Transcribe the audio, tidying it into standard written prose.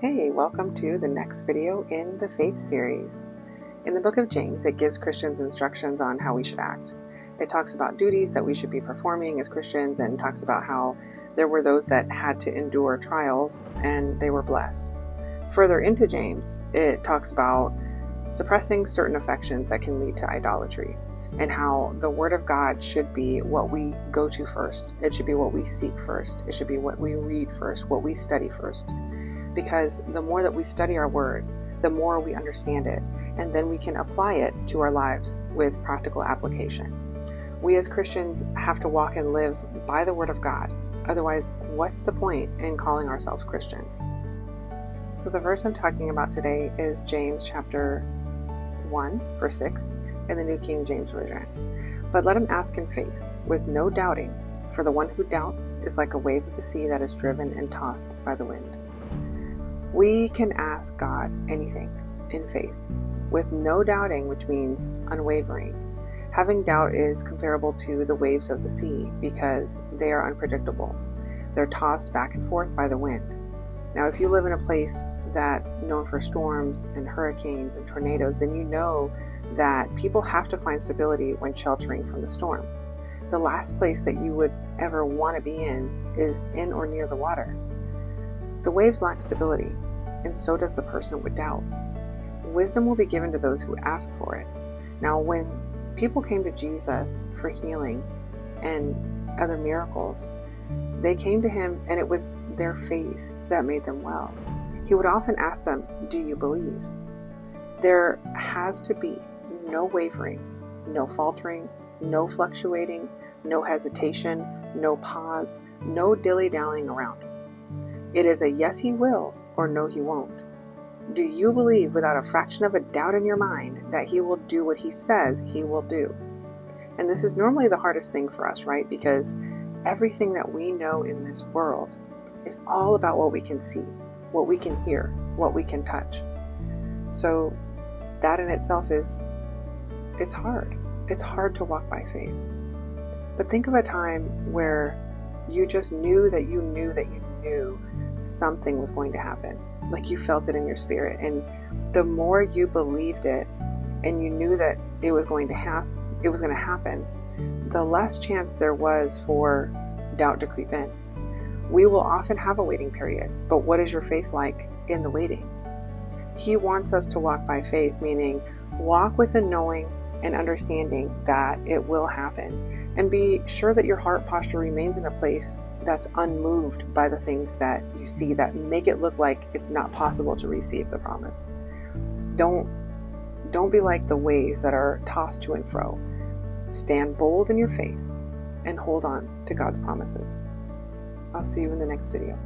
Hey, welcome to the next video in the Faith series. In the book of James, it gives Christians instructions on how we should act. It talks about duties that we should be performing as Christians and talks about how there were those that had to endure trials and they were blessed. Further into James, it talks about suppressing certain affections that can lead to idolatry and how the Word of God should be what we go to first. It should be what we seek first. It should be what we read first, what we study first. Because the more that we study our Word, the more we understand it, and then we can apply it to our lives with practical application. We as Christians have to walk and live by the Word of God. Otherwise, what's the point in calling ourselves Christians? So the verse I'm talking about today is James chapter 1, verse 6 in the New King James Version. But let him ask in faith, with no doubting, for the one who doubts is like a wave of the sea that is driven and tossed by the wind. We can ask God anything in faith, with no doubting, which means unwavering. Having doubt is comparable to the waves of the sea because they are unpredictable. They're tossed back and forth by the wind. Now, if you live in a place that's known for storms and hurricanes and tornadoes, then you know that people have to find stability when sheltering from the storm. The last place that you would ever want to be in is in or near the water. The waves lack stability, and so does the person with doubt. Wisdom will be given to those who ask for it. Now, when people came to Jesus for healing and other miracles, they came to him and it was their faith that made them well. He would often ask them, "Do you believe?" There has to be no wavering, no faltering, no fluctuating, no hesitation, no pause, no dilly-dallying around. It is a yes, he will, or no, he won't. Do you believe without a fraction of a doubt in your mind that he will do what he says he will do? And this is normally the hardest thing for us, right? Because everything that we know in this world is all about what we can see, what we can hear, what we can touch. So that in itself it's hard. It's hard to walk by faith. But think of a time where you just knew that you knew that you knew something was going to happen. Like you felt it in your spirit. And the more you believed it and you knew that it was going to happen, the less chance there was for doubt to creep in. We will often have a waiting period, but what is your faith like in the waiting? He wants us to walk by faith, meaning walk with a knowing and understanding that it will happen, and be sure that your heart posture remains in a place that's unmoved by the things that you see that make it look like it's not possible to receive the promise. Don't be like the waves that are tossed to and fro. Stand bold in your faith and hold on to God's promises. I'll see you in the next video.